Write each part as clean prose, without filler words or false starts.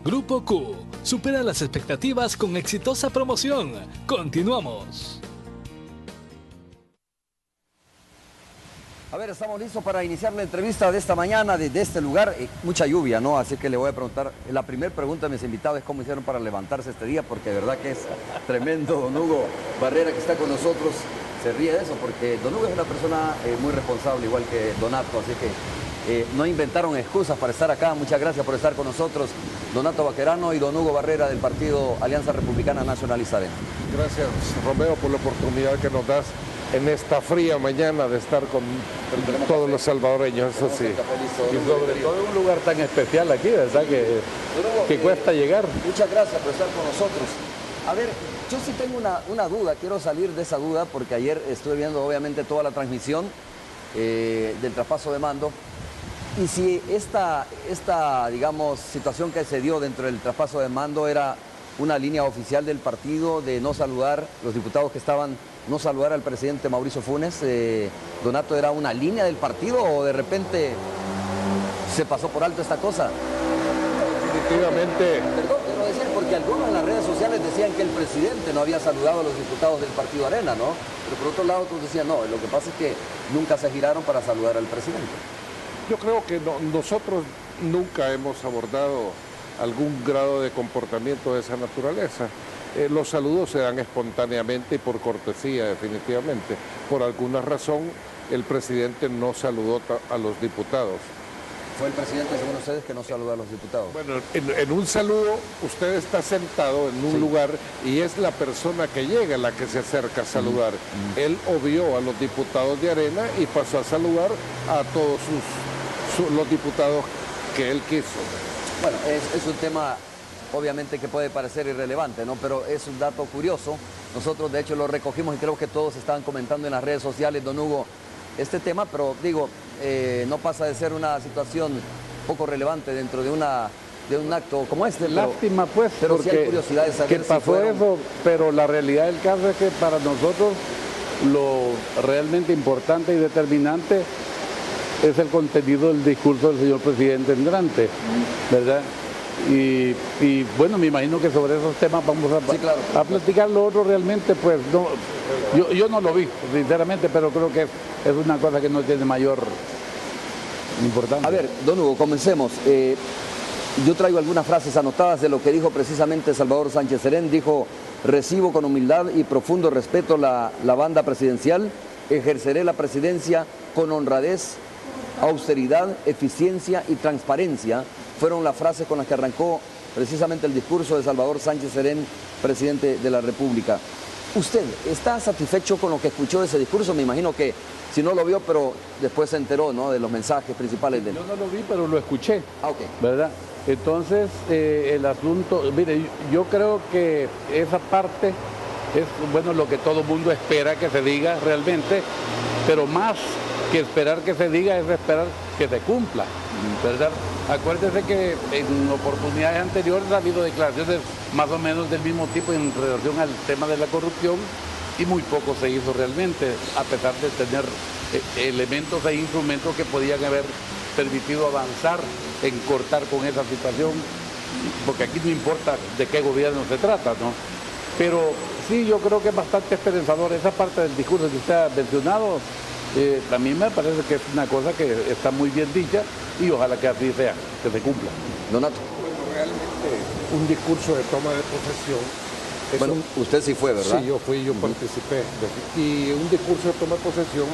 Grupo Q supera las expectativas con exitosa promoción. Continuamos. A ver, estamos listos para iniciar la entrevista de esta mañana desde este lugar. Mucha lluvia, ¿no? Así que le voy a preguntar, la primera pregunta de mis invitados es cómo hicieron para levantarse este día, porque de verdad que es tremendo. Don Hugo Barrera, que está con nosotros, se ríe de eso, porque Don Hugo es una persona muy responsable, igual que Donato, así que no inventaron excusas para estar acá. Muchas gracias por estar con nosotros, Donato Baquerano y Don Hugo Barrera del partido Alianza Republicana Nacionalista Arena. Gracias, Romeo, por la oportunidad que nos das en esta fría mañana de estar con todos los salvadoreños, eso sí. Y sobre todo en un lugar tan especial aquí, ¿verdad? Que cuesta llegar. Muchas gracias por estar con nosotros. A ver, yo sí tengo una duda, quiero salir de esa duda, porque ayer estuve viendo obviamente toda la transmisión del traspaso de mando. Y si esta, digamos, situación que se dio dentro del traspaso de mando era una línea oficial del partido de no saludar, los diputados que estaban, no saludar al presidente Mauricio Funes, Donato, ¿era una línea del partido o de repente se pasó por alto esta cosa? Definitivamente. Perdón, quiero decir, porque algunos en las redes sociales decían que el presidente no había saludado a los diputados del partido Arena, ¿no? Pero por otro lado otros decían, no, lo que pasa es que nunca se giraron para saludar al presidente. Yo creo que nosotros nunca hemos abordado algún grado de comportamiento de esa naturaleza. Los saludos se dan espontáneamente y por cortesía, definitivamente. Por alguna razón, el presidente no saludó a los diputados. ¿Fue el presidente, según ustedes, que no saludó a los diputados? Bueno, en un saludo, usted está sentado en un lugar y es la persona que llega la que se acerca a saludar. Él obvió a los diputados de Arena y pasó a saludar a todos los diputados que él quiso. Bueno, es un tema obviamente que puede parecer irrelevante, ¿no? Pero es un dato curioso. Nosotros de hecho lo recogimos y creo que todos estaban comentando en las redes sociales, don Hugo, este tema, pero digo, no pasa de ser una situación poco relevante dentro de un acto como este. Lástima pues, pero porque sí hay curiosidad de saber que pasó si fueron... eso, pero la realidad del caso es que para nosotros lo realmente importante y determinante es el contenido del discurso del señor presidente entrante, ¿verdad? Y bueno, me imagino que sobre esos temas vamos a platicar. Lo otro realmente, pues, no, yo no lo vi, sinceramente, pero creo que es una cosa que no tiene mayor importancia. A ver, don Hugo, comencemos. Yo traigo algunas frases anotadas de lo que dijo precisamente Salvador Sánchez Serén. Dijo, recibo con humildad y profundo respeto la banda presidencial, ejerceré la presidencia con honradez, austeridad, eficiencia y transparencia. Fueron las frases con las que arrancó precisamente el discurso de Salvador Sánchez Serén, presidente de la República. ¿Usted está satisfecho con lo que escuchó de ese discurso? Me imagino que si no lo vio, pero después se enteró, ¿no?, de los mensajes principales de él. Yo no lo vi, pero lo escuché, okay, ¿verdad? Entonces, el asunto, mire, yo creo que esa parte es, bueno, lo que todo mundo espera que se diga realmente, pero más que esperar que se diga es esperar que se cumpla, ¿verdad? Acuérdese que en oportunidades anteriores ha habido declaraciones más o menos del mismo tipo en relación al tema de la corrupción y muy poco se hizo realmente, a pesar de tener elementos e instrumentos que podían haber permitido avanzar en cortar con esa situación, porque aquí no importa de qué gobierno se trata, ¿no? Pero sí, yo creo que es bastante esperanzador esa parte del discurso que usted ha mencionado. También me parece que es una cosa que está muy bien dicha y ojalá que así sea, que se cumpla. Donato. Bueno, realmente un discurso de toma de posesión. Bueno, usted sí fue, ¿verdad? Sí, yo fui, yo participé. Y un discurso de toma de posesión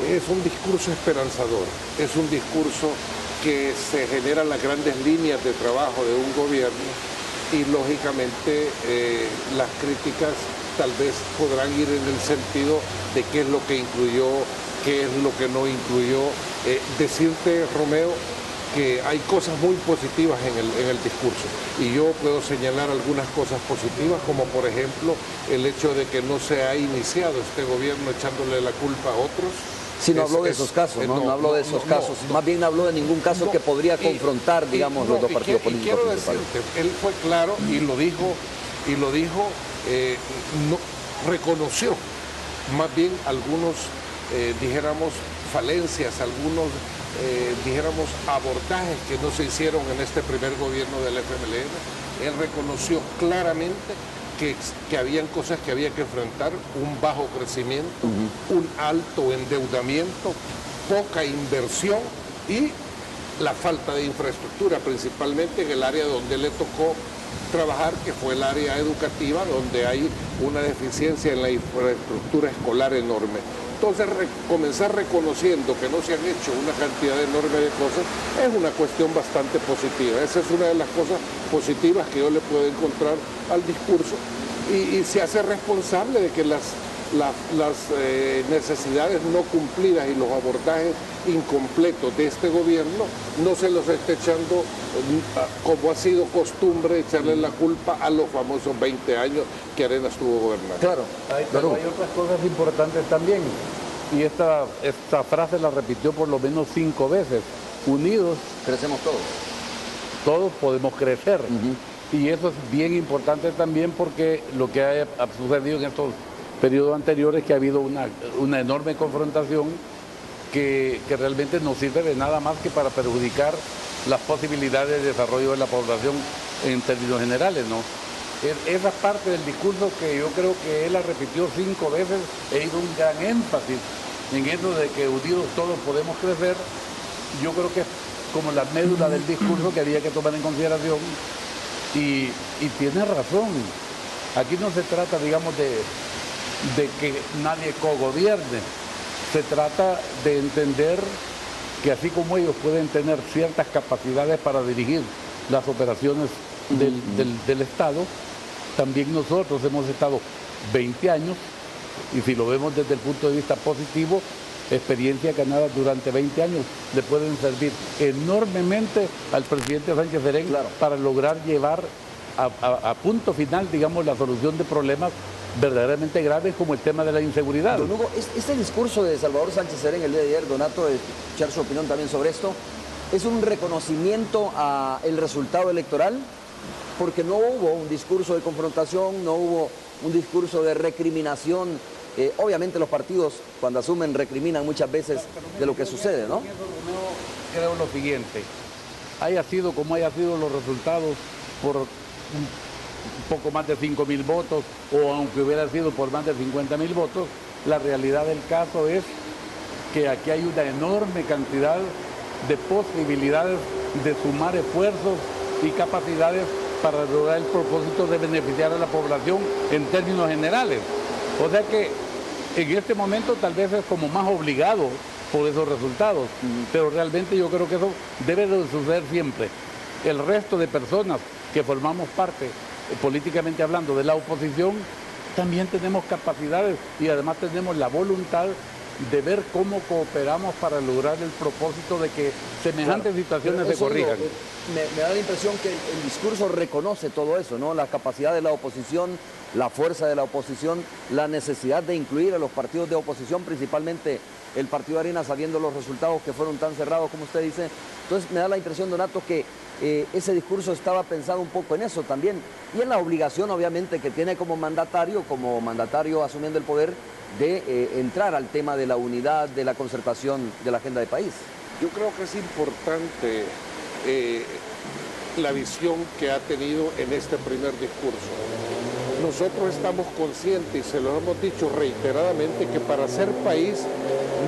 es un discurso esperanzador, es un discurso que se generan las grandes líneas de trabajo de un gobierno y lógicamente las críticas tal vez podrán ir en el sentido de qué es lo que incluyó, qué es lo que no incluyó. Decirte, Romeo, que hay cosas muy positivas en el discurso y yo puedo señalar algunas cosas positivas, como por ejemplo el hecho de que no se ha iniciado este gobierno echándole la culpa a otros. Sí, no habló de esos casos, ¿no? No habló de esos casos. Más bien habló de ningún caso que podría confrontar, digamos, los dos partidos políticos. Quiero decirte, él fue claro y lo dijo, no, reconoció más bien algunos, dijéramos, falencias, dijéramos, abordajes que no se hicieron en este primer gobierno del FMLN. Él reconoció claramente que habían cosas que había que enfrentar, un bajo crecimiento, un alto endeudamiento, poca inversión y la falta de infraestructura, principalmente en el área donde le tocó trabajar, que fue el área educativa, donde hay una deficiencia en la infraestructura escolar enorme. Entonces, comenzar reconociendo que no se han hecho una cantidad enorme de cosas es una cuestión bastante positiva. Esa es una de las cosas positivas que yo le puedo encontrar al discurso y se hace responsable de que las necesidades no cumplidas y los abordajes incompletos de este gobierno no se los esté echando, como ha sido costumbre, echarle la culpa a los famosos 20 años que Arenas estuvo gobernando. Claro, Pero hay otras cosas importantes también, y esta frase la repitió por lo menos 5 veces: unidos crecemos todos. Todos podemos crecer. Y eso es bien importante también, porque lo que ha sucedido en estos periodos anteriores, que ha habido una enorme confrontación que realmente no sirve de nada más que para perjudicar las posibilidades de desarrollo de la población en términos generales, ¿no? Esa parte del discurso que yo creo que él la repitió 5 veces, e hizo un gran énfasis en eso de que unidos todos podemos crecer. Yo creo que es como la médula del discurso que había que tomar en consideración, y tiene razón. Aquí no se trata, digamos, de que nadie cogobierne. Se trata de entender que así como ellos pueden tener ciertas capacidades para dirigir las operaciones del Estado, también nosotros hemos estado 20 años, y si lo vemos desde el punto de vista positivo, experiencia ganada durante 20 años le pueden servir enormemente al presidente Sánchez Serén, claro, para lograr llevar a punto final, digamos, la solución de problemas verdaderamente graves como el tema de la inseguridad. Don Hugo, este discurso de Salvador Sánchez Serén el día de ayer, Donato, escuchar su opinión también sobre esto, ¿es un reconocimiento al resultado electoral? Porque no hubo un discurso de confrontación, no hubo un discurso de recriminación. Obviamente los partidos, cuando asumen, recriminan muchas veces de lo que sucede, ¿no? Yo creo lo siguiente: haya sido como haya sido los resultados, por un poco más de 5.000 votos, o aunque hubiera sido por más de 50.000 votos, la realidad del caso es que aquí hay una enorme cantidad de posibilidades de sumar esfuerzos y capacidades para lograr el propósito de beneficiar a la población en términos generales. O sea que en este momento tal vez es como más obligado por esos resultados, pero realmente yo creo que eso debe de suceder siempre. El resto de personas que formamos parte, políticamente hablando, de la oposición, también tenemos capacidades y además tenemos la voluntad de ver cómo cooperamos para lograr el propósito de que semejantes situaciones se corrijan. Me da la impresión que el discurso reconoce todo eso, ¿no? La capacidad de la oposición, la fuerza de la oposición, la necesidad de incluir a los partidos de oposición, principalmente el partido Arenas, sabiendo los resultados que fueron tan cerrados como usted dice. Entonces me da la impresión, Donato, que ese discurso estaba pensado un poco en eso también, y en la obligación obviamente que tiene como mandatario asumiendo el poder, de entrar al tema de la unidad, de la concertación de la agenda de país. Yo creo que es importante la visión que ha tenido en este primer discurso. Nosotros estamos conscientes, y se lo hemos dicho reiteradamente, que para ser país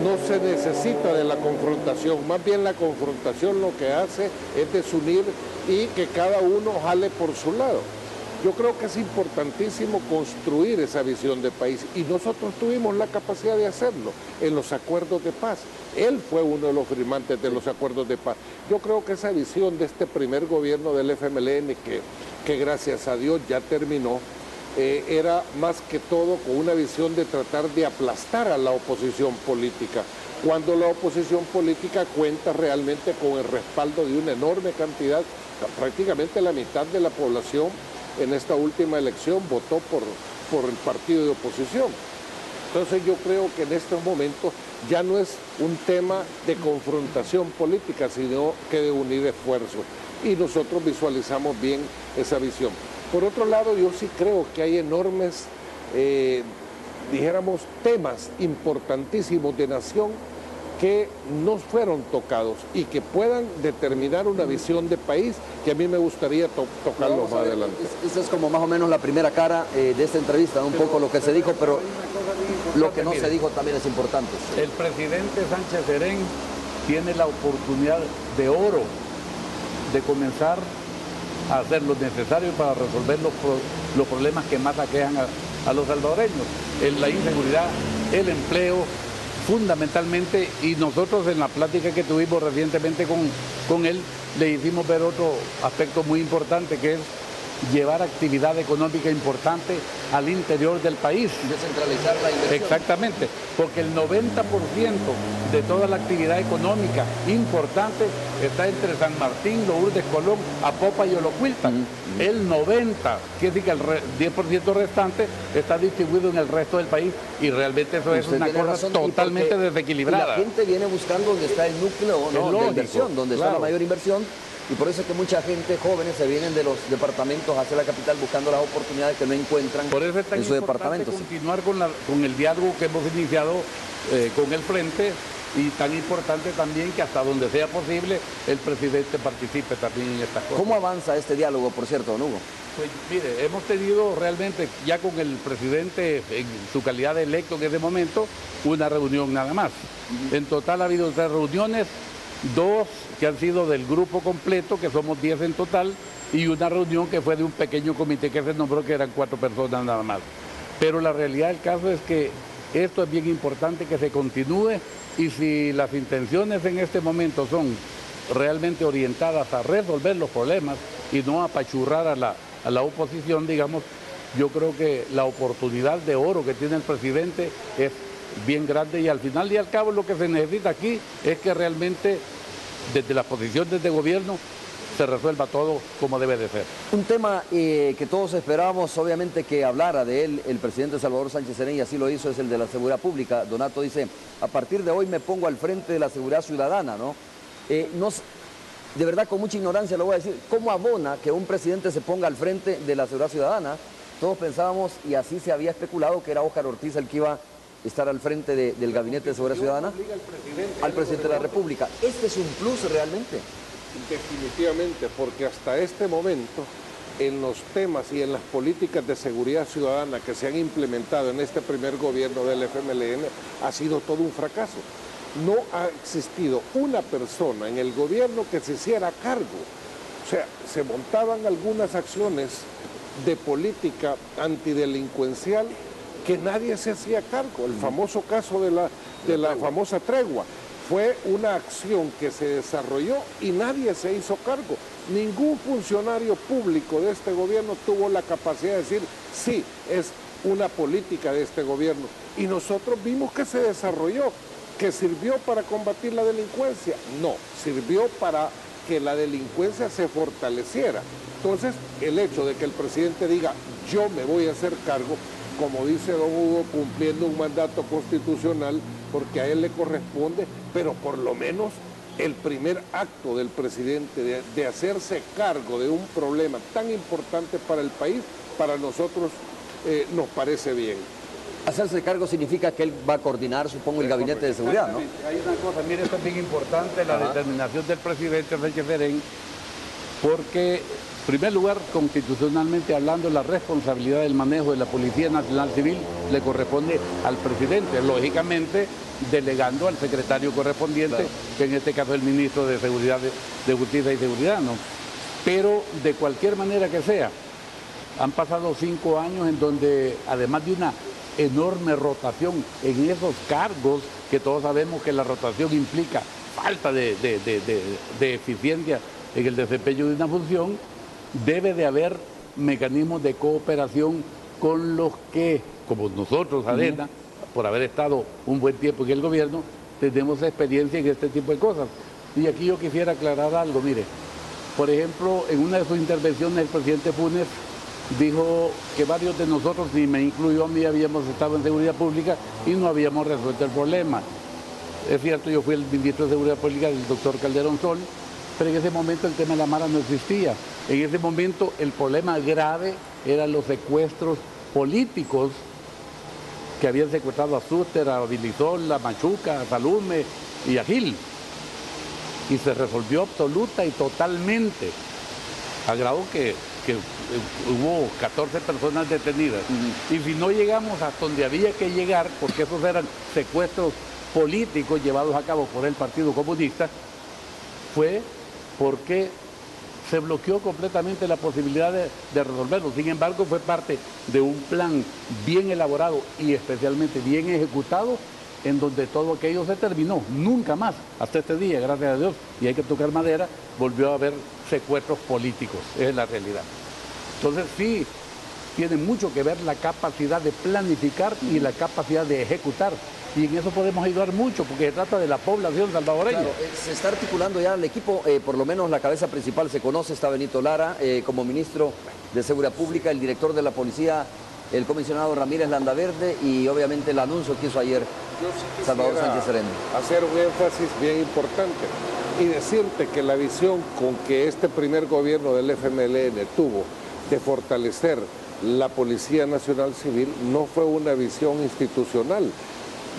no se necesita de la confrontación. Más bien la confrontación lo que hace es desunir y que cada uno jale por su lado. Yo creo que es importantísimo construir esa visión de país, y nosotros tuvimos la capacidad de hacerlo en los acuerdos de paz. Él fue uno de los firmantes de los acuerdos de paz. Yo creo que esa visión de este primer gobierno del FMLN, que gracias a Dios ya terminó, era más que todo con una visión de tratar de aplastar a la oposición política, cuando la oposición política cuenta realmente con el respaldo de una enorme cantidad, prácticamente la mitad de la población en esta última elección votó por el partido de oposición. Entonces yo creo que en estos momentos ya no es un tema de confrontación política, sino que de unir esfuerzos, y nosotros visualizamos bien esa visión. Por otro lado, yo sí creo que hay enormes, dijéramos, temas importantísimos de nación que no fueron tocados y que puedan determinar una visión de país que a mí me gustaría tocarlo más adelante. Esa es como más o menos la primera cara de esta entrevista, un poco lo que se dijo, pero lo que no se dijo también es importante. El presidente Sánchez Serén tiene la oportunidad de oro de comenzar a hacer lo necesario para resolver los problemas que más aquejan a los salvadoreños, la inseguridad, el empleo, fundamentalmente, y nosotros en la plática que tuvimos recientemente con él, le hicimos ver otro aspecto muy importante, que es llevar actividad económica importante al interior del país. Descentralizar la inversión. Exactamente, porque el 90% de toda la actividad económica importante está entre San Martín, Lourdes, Colón, Apopa y Olocuilta. El 90%, quiere decir que el 10% restante está distribuido en el resto del país, y realmente eso es una cosa totalmente desequilibrada. Y la gente viene buscando donde está el núcleo, ¿no?, de inversión, donde está la mayor inversión. Y por eso es que mucha gente, jóvenes, se vienen de los departamentos hacia la capital buscando las oportunidades que no encuentran en sus departamentos. Continuar con el diálogo que hemos iniciado con el Frente, y tan importante también que hasta donde sea posible el presidente participe también en estas cosas. ¿Cómo avanza este diálogo, por cierto, don Hugo? Pues mire, hemos tenido realmente ya con el presidente en su calidad de electo en ese momento una reunión nada más. En total ha habido 3 reuniones, 2 que han sido del grupo completo, que somos 10 en total, y una reunión que fue de un pequeño comité que se nombró, que eran 4 personas nada más. Pero la realidad del caso es que esto es bien importante que se continúe, y si las intenciones en este momento son realmente orientadas a resolver los problemas y no a apachurrar a la oposición, digamos, yo creo que la oportunidad de oro que tiene el presidente es bien grande, y al final y al cabo lo que se necesita aquí es que realmente desde las posiciones de gobierno se resuelva todo como debe de ser. Un tema que todos esperábamos, obviamente, que hablara de él el presidente Salvador Sánchez Serén, y así lo hizo, es el de la seguridad pública. Donato dice: a partir de hoy me pongo al frente de la seguridad ciudadana, ¿no? De verdad, con mucha ignorancia lo voy a decir, ¿cómo abona que un presidente se ponga al frente de la seguridad ciudadana? Todos pensábamos, y así se había especulado, que era Óscar Ortiz el que iba a estar al frente del Gabinete de Seguridad Ciudadana, al presidente de la República. ¿Este es un plus realmente? Definitivamente, porque hasta este momento, en los temas y en las políticas de seguridad ciudadana que se han implementado en este primer gobierno del FMLN, ha sido todo un fracaso. No ha existido una persona en el gobierno que se hiciera cargo. O sea, se montaban algunas acciones de política antidelincuencial que nadie se hacía cargo. El famoso caso de la famosa tregua fue una acción que se desarrolló y nadie se hizo cargo. Ningún funcionario público de este gobierno tuvo la capacidad de decir, sí, es una política de este gobierno. Y nosotros vimos que se desarrolló, que sirvió para combatir la delincuencia. No, sirvió para que la delincuencia se fortaleciera. Entonces, el hecho de que el presidente diga, yo me voy a hacer cargo, como dice don Hugo, cumpliendo un mandato constitucional, porque a él le corresponde, pero por lo menos el primer acto del presidente de hacerse cargo de un problema tan importante para el país, para nosotros nos parece bien. Hacerse cargo significa que él va a coordinar, supongo, el gabinete de seguridad, ¿no? Hay una cosa, mire, esto es bien importante, la determinación del presidente Sánchez Serén, porque, en primer lugar, constitucionalmente hablando, la responsabilidad del manejo de la Policía Nacional Civil le corresponde al presidente, lógicamente delegando al secretario correspondiente, claro, que en este caso es el ministro de Seguridad, de Justicia y Seguridad, ¿no? Pero de cualquier manera que sea, han pasado 5 años en donde, además de una enorme rotación en esos cargos, que todos sabemos que la rotación implica falta de eficiencia en el desempeño de una función, debe de haber mecanismos de cooperación con los que, como nosotros, ADENA, por haber estado un buen tiempo en el gobierno, tenemos experiencia en este tipo de cosas. Y aquí yo quisiera aclarar algo, mire, por ejemplo, en una de sus intervenciones el presidente Funes dijo que varios de nosotros, ni me incluyó a mí, habíamos estado en seguridad pública y no habíamos resuelto el problema. Es cierto, yo fui el ministro de Seguridad Pública del doctor Calderón Sol, pero en ese momento el tema de la Mara no existía. En ese momento el problema grave eran los secuestros políticos que habían secuestrado a Súster, a Vilizol, a Machuca, a Salume, y ágil. Y se resolvió absoluta y totalmente, a grado que hubo 14 personas detenidas. Y si no llegamos hasta donde había que llegar, porque esos eran secuestros políticos llevados a cabo por el Partido Comunista, fue porque se bloqueó completamente la posibilidad de resolverlo. Sin embargo, fue parte de un plan bien elaborado y especialmente bien ejecutado, en donde todo aquello se terminó. Nunca más, hasta este día, gracias a Dios, y hay que tocar madera, volvió a haber secuestros políticos. Esa es la realidad. Entonces sí, tiene mucho que ver la capacidad de planificar y la capacidad de ejecutar. Y en eso podemos ayudar mucho, porque se trata de la población salvadoreña. Claro, se está articulando ya el equipo, por lo menos la cabeza principal se conoce, está Benito Lara como ministro de Seguridad Pública, el director de la policía, el comisionado Ramírez Landaverde, y obviamente el anuncio que hizo ayer Salvador Sánchez Serén. Hacer un énfasis bien importante y decirte que la visión con que este primer gobierno del FMLN tuvo de fortalecer la Policía Nacional Civil no fue una visión institucional,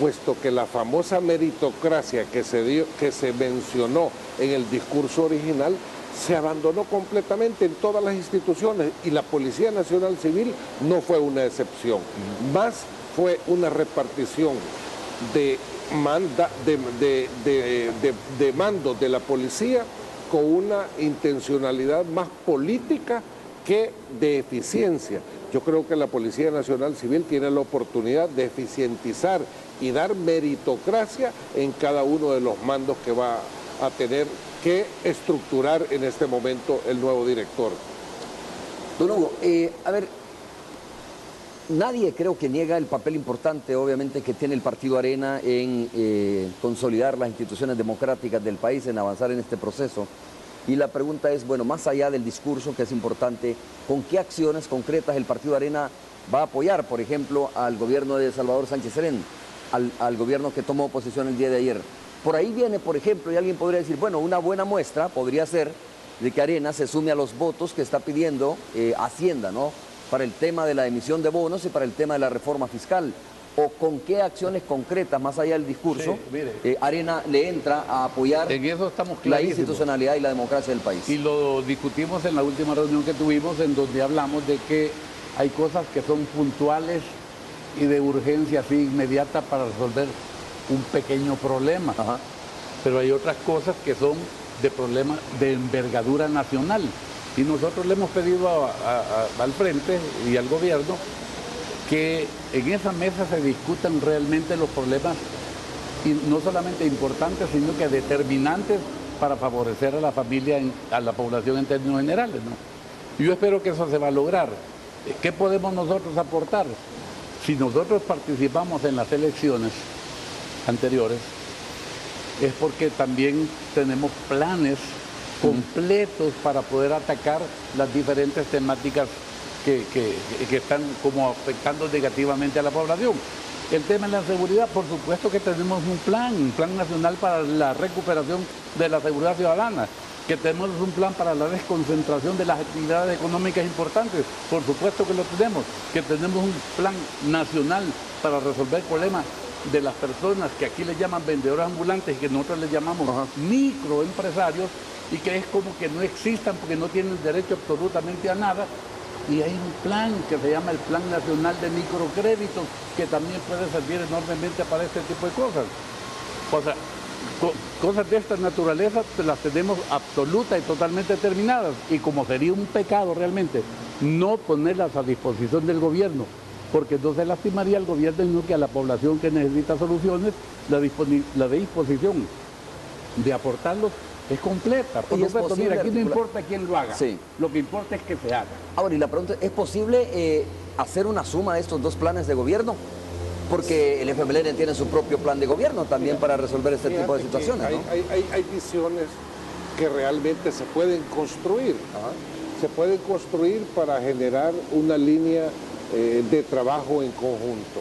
puesto que la famosa meritocracia que se mencionó en el discurso original se abandonó completamente en todas las instituciones, y la Policía Nacional Civil no fue una excepción. Más fue una repartición de mando de la policía con una intencionalidad más política que de eficiencia. Yo creo que la Policía Nacional Civil tiene la oportunidad de eficientizar y dar meritocracia en cada uno de los mandos que va a tener que estructurar en este momento el nuevo director. Don Hugo, a ver, nadie creo que niega el papel importante, obviamente, que tiene el Partido Arena en consolidar las instituciones democráticas del país, en avanzar en este proceso. Y la pregunta es, bueno, más allá del discurso, que es importante, ¿con qué acciones concretas el Partido Arena va a apoyar, por ejemplo, al gobierno de Salvador Sánchez Serén, al gobierno que tomó posesión el día de ayer? Por ahí viene, por ejemplo, y alguien podría decir, bueno, una buena muestra podría ser de que Arena se sume a los votos que está pidiendo Hacienda, ¿no?, para el tema de la emisión de bonos y para el tema de la reforma fiscal. ¿O con qué acciones concretas, más allá del discurso, Arena le entra a apoyar en eso estamos la institucionalidad y la democracia del país? Y lo discutimos en la última reunión que tuvimos, en donde hablamos de que hay cosas que son puntuales y de urgencia así inmediata para resolver un pequeño problema. Ajá. Pero hay otras cosas que son de problemas de envergadura nacional. Y nosotros le hemos pedido al frente y al gobierno que en esa mesa se discutan realmente los problemas, y no solamente importantes, sino que determinantes para favorecer a la familia, a la población en términos generales, ¿no? Yo espero que eso se va a lograr. ¿Qué podemos nosotros aportar? Si nosotros participamos en las elecciones anteriores, es porque también tenemos planes completos para poder atacar las diferentes temáticas que están como afectando negativamente a la población. El tema de la seguridad, por supuesto que tenemos un plan nacional para la recuperación de la seguridad ciudadana, que tenemos un plan para la desconcentración de las actividades económicas importantes, por supuesto que lo tenemos, que tenemos un plan nacional para resolver problemas de las personas que aquí les llaman vendedores ambulantes y que nosotros les llamamos microempresarios, y que es como que no existan porque no tienen derecho absolutamente a nada. Y hay un plan que se llama el Plan Nacional de Microcréditos, que también puede servir enormemente para este tipo de cosas. O sea, cosas de esta naturaleza las tenemos absoluta y totalmente terminadas, y como sería un pecado realmente no ponerlas a disposición del gobierno, porque entonces lastimaría al gobierno, y no que a la población que necesita soluciones, la disposición de aportarlos es completa. Por supuesto, mira, aquí no importa quién lo haga, lo que importa es que se haga. Ahora, y la pregunta, ¿es posible hacer una suma de estos dos planes de gobierno? Porque el FMLN tiene su propio plan de gobierno también para resolver este tipo de situaciones, ¿no? Hay visiones que realmente se pueden construir. Se pueden construir para generar una línea de trabajo en conjunto.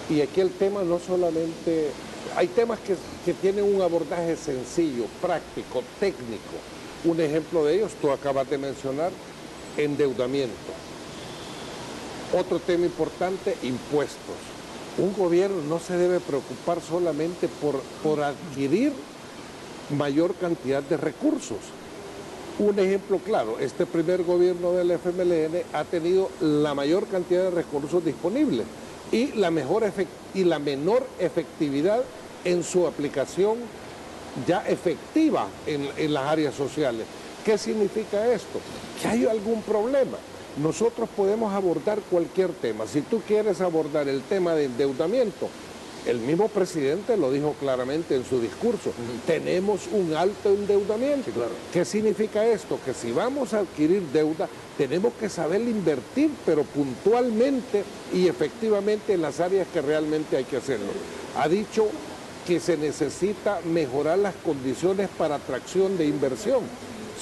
Y aquí el tema no solamente... Hay temas que tienen un abordaje sencillo, práctico, técnico. Un ejemplo de ellos, tú acabas de mencionar, endeudamiento. Otro tema importante, impuestos. Un gobierno no se debe preocupar solamente por adquirir mayor cantidad de recursos. Un ejemplo claro, este primer gobierno del FMLN ha tenido la mayor cantidad de recursos disponibles y la menor efectividad en su aplicación ya efectiva en las áreas sociales. ¿Qué significa esto? Que hay algún problema. Nosotros podemos abordar cualquier tema. Si tú quieres abordar el tema de endeudamiento, el mismo presidente lo dijo claramente en su discurso, tenemos un alto endeudamiento. Sí, claro. ¿Qué significa esto? Que si vamos a adquirir deuda, tenemos que saber invertir, pero puntualmente y efectivamente en las áreas que realmente hay que hacerlo. Ha dicho que se necesita mejorar las condiciones para atracción de inversión.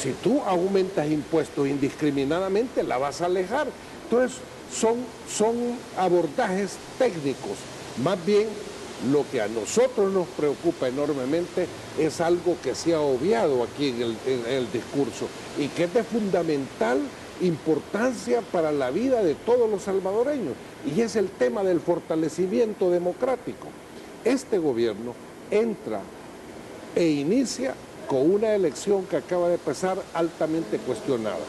Si tú aumentas impuestos indiscriminadamente, la vas a alejar. Entonces, son abordajes técnicos. Más bien, lo que a nosotros nos preocupa enormemente es algo que se ha obviado aquí en el discurso y que es de fundamental importancia para la vida de todos los salvadoreños, y es el tema del fortalecimiento democrático. Este gobierno entra e inicia con una elección que acaba de pasar altamente cuestionada.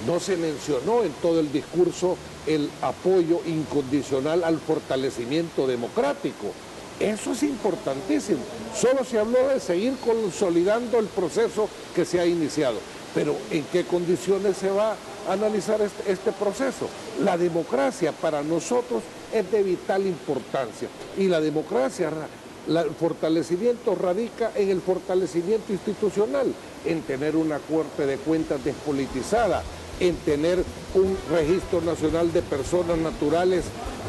No se mencionó en todo el discurso el apoyo incondicional al fortalecimiento democrático. Eso es importantísimo. Solo se habló de seguir consolidando el proceso que se ha iniciado. Pero ¿en qué condiciones se va a analizar este proceso? La democracia para nosotros es de vital importancia. Y la democracia, el fortalecimiento radica en el fortalecimiento institucional, en tener una Corte de Cuentas despolitizada, en tener un registro nacional de personas naturales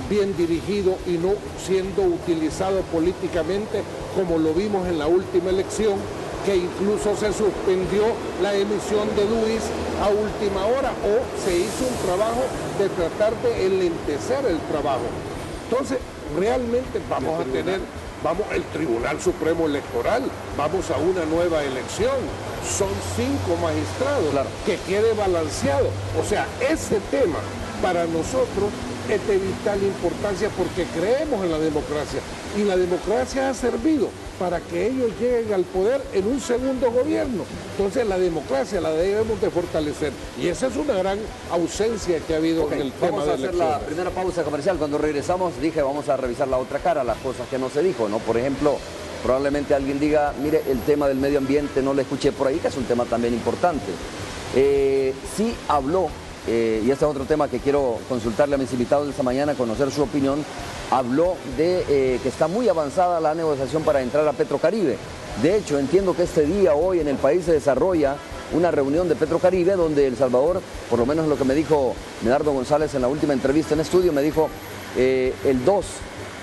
bien dirigido y no siendo utilizado políticamente, como lo vimos en la última elección, que incluso se suspendió la emisión de DUIs a última hora, o se hizo un trabajo de tratar de enlentecer el trabajo. Entonces, realmente vamos a tener el Tribunal Supremo Electoral, vamos a una nueva elección, son 5 magistrados, claro, que quede balanceado. O sea, ese tema para nosotros es de vital importancia porque creemos en la democracia y la democracia ha servido para que ellos lleguen al poder en un segundo gobierno. Entonces la democracia la debemos de fortalecer y esa es una gran ausencia que ha habido en el tema de elecciones. Vamos a hacer la primera pausa comercial. Cuando regresamos dije vamos a revisar la otra cara, las cosas que no se dijo, ¿no? Por ejemplo, probablemente alguien diga, mire, el tema del medio ambiente no lo escuché por ahí, que es un tema también importante. Sí habló, y este es otro tema que quiero consultarle a mis invitados de esta mañana, conocer su opinión, habló de que está muy avanzada la negociación para entrar a Petrocaribe. De hecho, entiendo que este día, hoy, en el país se desarrolla una reunión de Petrocaribe donde El Salvador, por lo menos lo que me dijo Medardo González en la última entrevista en estudio, me dijo el 2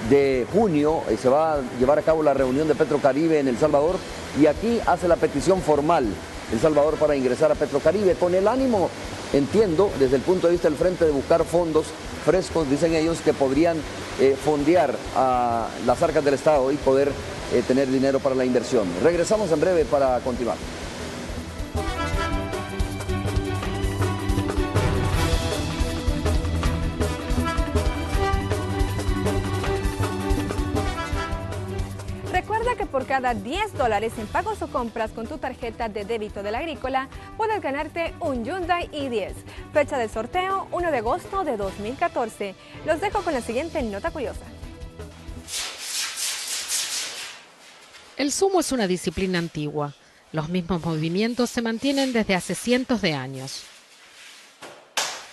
de junio se va a llevar a cabo la reunión de Petrocaribe en El Salvador y aquí hace la petición formal El Salvador para ingresar a Petrocaribe con el ánimo, entiendo, desde el punto de vista del frente, de buscar fondos frescos, dicen ellos, que podrían fondear a las arcas del Estado y poder tener dinero para la inversión. Regresamos en breve para continuar. Recuerda que por cada $10 en pagos o compras con tu tarjeta de débito de la Agrícola, puedes ganarte un Hyundai i10. Fecha del sorteo, 1 de agosto de 2014. Los dejo con la siguiente nota curiosa. El sumo es una disciplina antigua. Los mismos movimientos se mantienen desde hace cientos de años.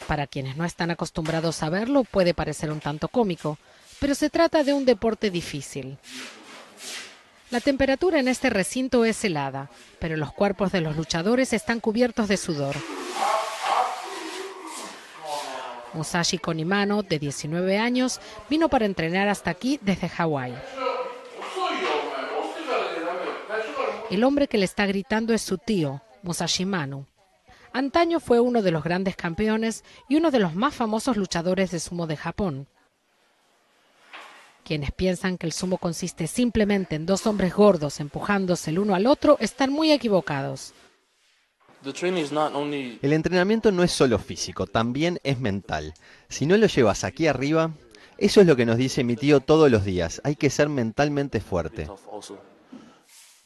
Para quienes no están acostumbrados a verlo, puede parecer un tanto cómico, pero se trata de un deporte difícil. La temperatura en este recinto es helada, pero los cuerpos de los luchadores están cubiertos de sudor. Musashi Konimano, de 19 años, vino para entrenar hasta aquí desde Hawái. El hombre que le está gritando es su tío, Musashi Manu. Antaño fue uno de los grandes campeones y uno de los más famosos luchadores de sumo de Japón. Quienes piensan que el sumo consiste simplemente en dos hombres gordos empujándose el uno al otro están muy equivocados. El entrenamiento no es solo físico, también es mental. Si no lo llevas aquí arriba, Eso es lo que nos dice mi tío todos los días. Hay que ser mentalmente fuerte.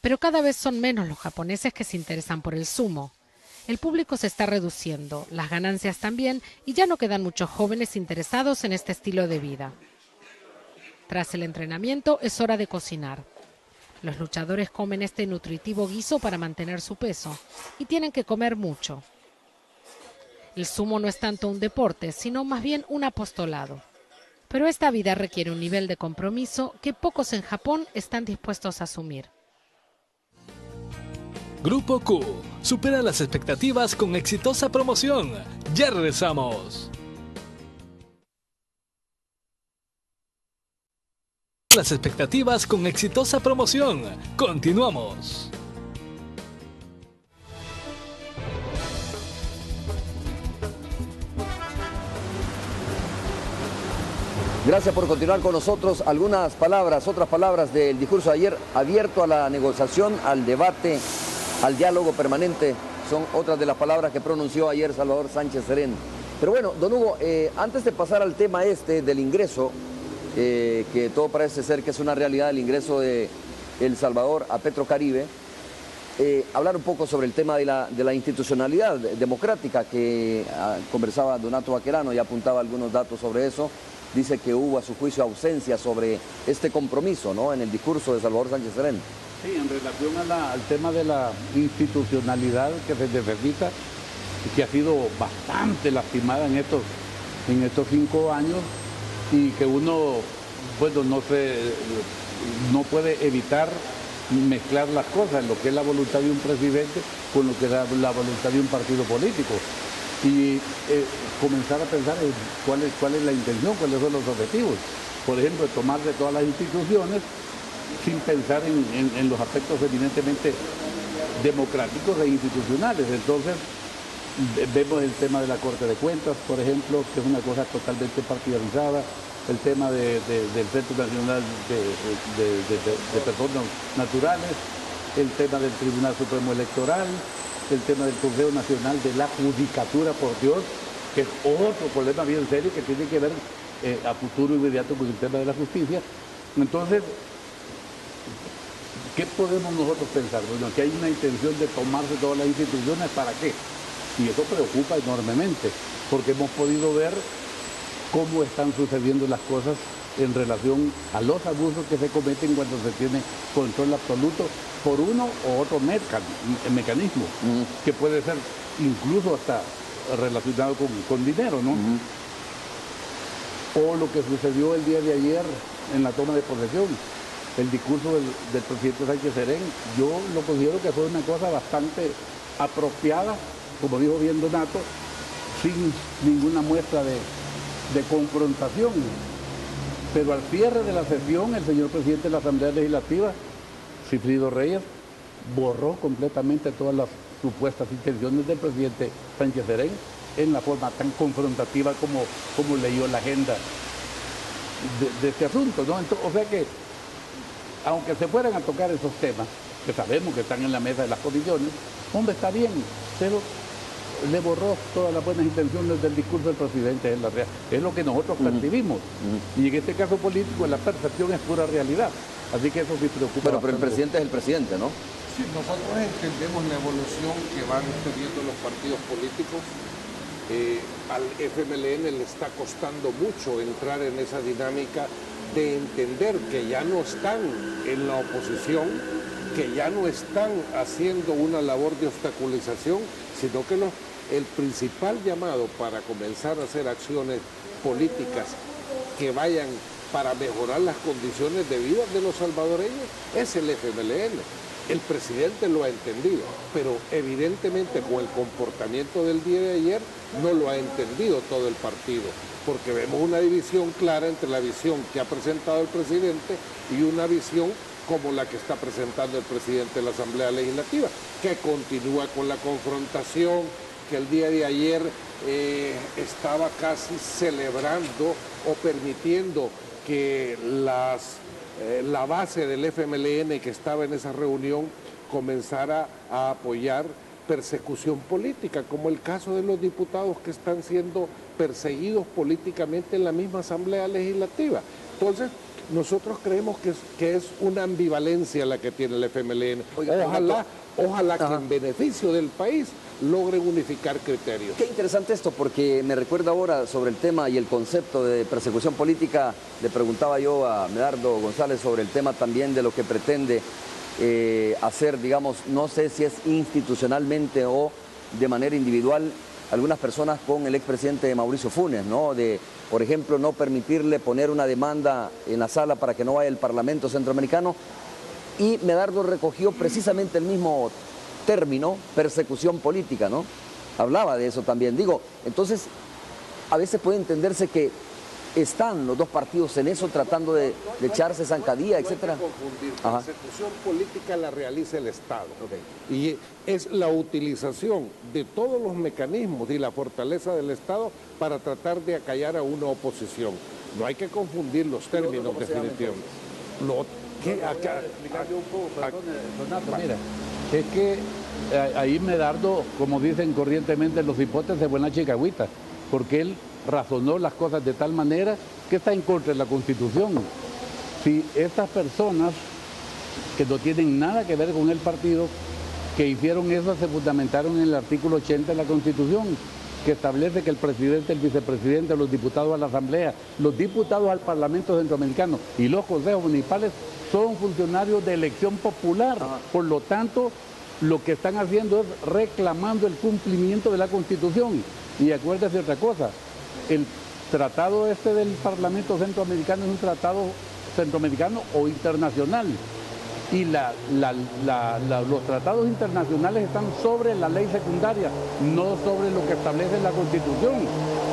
Pero cada vez son menos los japoneses que se interesan por el sumo. El público se está reduciendo, las ganancias también, y ya no quedan muchos jóvenes interesados en este estilo de vida. Tras el entrenamiento es hora de cocinar. Los luchadores comen este nutritivo guiso para mantener su peso, y tienen que comer mucho. El sumo no es tanto un deporte, sino más bien un apostolado. Pero esta vida requiere un nivel de compromiso que pocos en Japón están dispuestos a asumir. Grupo Q supera las expectativas con exitosa promoción. Ya regresamos. Las expectativas con exitosa promoción. Continuamos. Gracias por continuar con nosotros. Algunas palabras, otras palabras del discurso de ayer, abierto a la negociación, al debate, al diálogo permanente, son otras de las palabras que pronunció ayer Salvador Sánchez Serén. Pero bueno, don Hugo, antes de pasar al tema del ingreso, que todo parece ser que es una realidad, el ingreso de El Salvador a Petrocaribe, hablar un poco sobre el tema de la institucionalidad democrática que conversaba Donato Baquerano y apuntaba algunos datos sobre eso. Dice que hubo a su juicio ausencia sobre este compromiso, ¿no?, en el discurso de Salvador Sánchez Serén. Sí, en relación al tema de la institucionalidad que se necesita y que ha sido bastante lastimada en estos 5 años y que uno, bueno, no puede evitar mezclar las cosas, lo que es la voluntad de un presidente con lo que es la voluntad de un partido político. Y comenzar a pensar en cuál es la intención, cuáles son los objetivos. Por ejemplo, tomar de todas las instituciones sin pensar en los aspectos eminentemente democráticos e institucionales. Entonces, vemos el tema de la Corte de Cuentas, por ejemplo, que es una cosa totalmente partidarizada, el tema del Centro Nacional de Personas Naturales, el tema del Tribunal Supremo Electoral, el tema del Consejo Nacional de la Judicatura, por Dios, que es otro problema bien serio que tiene que ver a futuro inmediato con el tema de la justicia. Entonces, ¿qué podemos nosotros pensar? Bueno, que hay una intención de tomarse todas las instituciones, ¿para qué? Y eso preocupa enormemente, porque hemos podido ver cómo están sucediendo las cosas en relación a los abusos que se cometen cuando se tiene control absoluto por uno o otro mecanismo, que puede ser incluso hasta relacionado con dinero, ¿no? O lo que sucedió el día de ayer en la toma de posesión, el discurso del presidente Sánchez Serén, yo lo considero que fue una cosa bastante apropiada, como dijo bien Donato, sin ninguna muestra de confrontación. Pero al cierre de la sesión, el señor presidente de la Asamblea Legislativa, Sigfrido Reyes, borró completamente todas las supuestas intenciones del presidente Sánchez Serén en la forma tan confrontativa como leyó la agenda de este asunto, ¿no? Entonces, o sea que, aunque se fueran a tocar esos temas, que sabemos que están en la mesa de las comisiones, hombre, está bien, pero le borró todas las buenas intenciones del discurso del presidente, es lo que nosotros percibimos. Y en este caso político la percepción es pura realidad. Así que eso sí preocupa. Pero el presidente es el presidente, ¿no? Sí, nosotros entendemos la evolución que van teniendo los partidos políticos. Al FMLN le está costando mucho entrar en esa dinámica de entender que ya no están en la oposición, que ya no están haciendo una labor de obstaculización, sino que el principal llamado para comenzar a hacer acciones políticas que vayan para mejorar las condiciones de vida de los salvadoreños es el FMLN. El presidente lo ha entendido, pero evidentemente con el comportamiento del día de ayer no lo ha entendido todo el partido, porque vemos una división clara entre la visión que ha presentado el presidente y una visión como la que está presentando el presidente de la Asamblea Legislativa, que continúa con la confrontación, que el día de ayer estaba casi celebrando o permitiendo que la base del FMLN que estaba en esa reunión comenzara a apoyar persecución política, como el caso de los diputados que están siendo perseguidos políticamente en la misma Asamblea Legislativa. Entonces, nosotros creemos que es una ambivalencia la que tiene el FMLN. Ojalá que en beneficio del país logren unificar criterios. Qué interesante esto, porque me recuerda ahora sobre el tema y el concepto de persecución política. Le preguntaba yo a Medardo González sobre el tema también de lo que pretende hacer, digamos, no sé si es institucionalmente o de manera individual, algunas personas con el expresidente Mauricio Funes, ¿no? De, por ejemplo, no permitirle poner una demanda en la sala para que no vaya al Parlamento Centroamericano. Y Medardo recogió precisamente el mismo término, persecución política, ¿no? Hablaba de eso también. Digo, entonces, a veces puede entenderse que están los dos partidos en eso, tratando de echarse zancadilla, etcétera. No hay que confundir. Persecución política la realiza el Estado. Y es la utilización de todos los mecanismos y la fortaleza del Estado para tratar de acallar a una oposición. No hay que confundir los términos, definitivamente. Explicarle un poco, perdón, Donato, mira, es que ahí Medardo, como dicen corrientemente los hipotes, de buena chicagüita, porque él razonó las cosas de tal manera que está en contra de la Constitución. Si estas personas que no tienen nada que ver con el partido, que hicieron eso, se fundamentaron en el artículo 80 de la Constitución, que establece que el presidente, el vicepresidente, los diputados a la Asamblea, los diputados al Parlamento Centroamericano y los consejos municipales son funcionarios de elección popular. Por lo tanto, lo que están haciendo es reclamando el cumplimiento de la Constitución. Y acuérdese otra cosa, el tratado este del Parlamento Centroamericano es un tratado centroamericano o internacional. Y los tratados internacionales están sobre la ley secundaria, no sobre lo que establece la Constitución.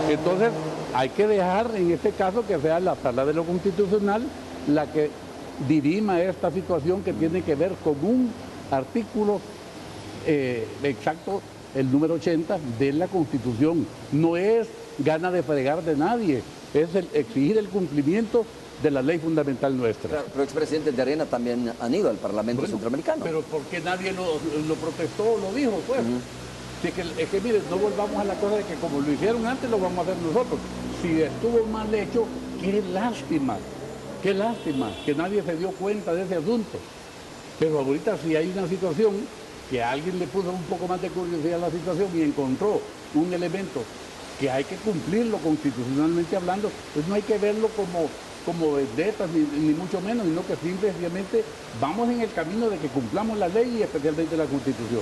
Entonces, hay que dejar en este caso que sea la sala de lo constitucional la que dirima esta situación que tiene que ver con un artículo exacto, el número 80 de la Constitución. No es gana de fregar de nadie, es exigir el cumplimiento de la ley fundamental nuestra. Claro, pero expresidentes de Arena también han ido al Parlamento Centroamericano. Pero ¿por qué nadie lo protestó o lo dijo, pues? Es que miren, no volvamos a la cosa de que como lo hicieron antes, lo vamos a hacer nosotros. Si estuvo mal hecho, qué lástima que nadie se dio cuenta de ese asunto. Pero ahorita si hay una situación que alguien le puso un poco más de curiosidad a la situación y encontró un elemento que hay que cumplirlo constitucionalmente hablando, pues no hay que verlo como vendetas ni mucho menos, sino que simplemente vamos en el camino de que cumplamos la ley y especialmente la Constitución.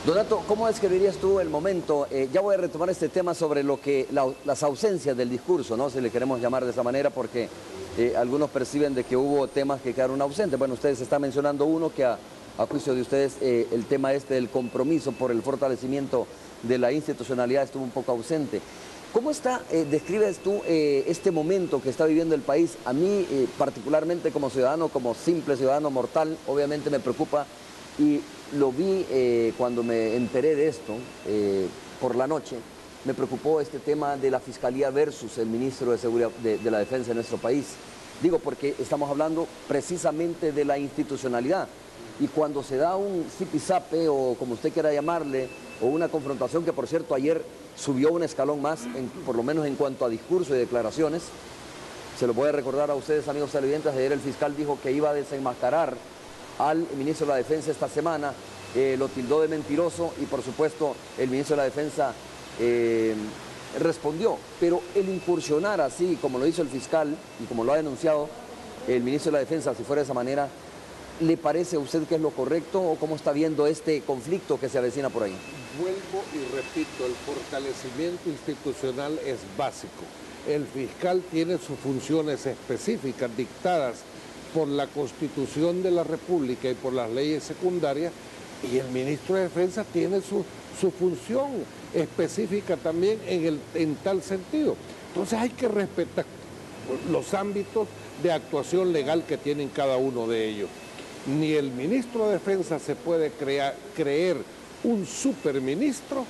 Donato, ¿cómo describirías tú el momento? Ya voy a retomar este tema sobre lo que las ausencias del discurso, ¿no? Si le queremos llamar de esa manera, porque algunos perciben de que hubo temas que quedaron ausentes. Bueno, ustedes están mencionando uno que a juicio de ustedes el tema este del compromiso por el fortalecimiento de la institucionalidad estuvo un poco ausente. ¿Cómo describes tú este momento que está viviendo el país? A mí particularmente como ciudadano, como simple ciudadano mortal, obviamente me preocupa y lo vi cuando me enteré de esto por la noche. Me preocupó este tema de la Fiscalía versus el ministro de Seguridad de la Defensa de nuestro país. Digo porque estamos hablando precisamente de la institucionalidad. Y cuando se da un zipizape o como usted quiera llamarle, o una confrontación que por cierto ayer subió un escalón más, por lo menos en cuanto a discurso y declaraciones, se lo voy a recordar a ustedes amigos televidentes, ayer el fiscal dijo que iba a desenmascarar al ministro de la Defensa esta semana, lo tildó de mentiroso y por supuesto el ministro de la Defensa respondió, pero el incursionar así como lo hizo el fiscal y como lo ha denunciado el ministro de la Defensa, si fuera de esa manera, ¿le parece a usted que es lo correcto o cómo está viendo este conflicto que se avecina por ahí? Vuelvo y repito, el fortalecimiento institucional es básico. El fiscal tiene sus funciones específicas dictadas por la Constitución de la República y por las leyes secundarias, y el ministro de Defensa tiene su función específica también en tal sentido. Entonces hay que respetar los ámbitos de actuación legal que tienen cada uno de ellos. Ni el ministro de Defensa se puede creer un superministro,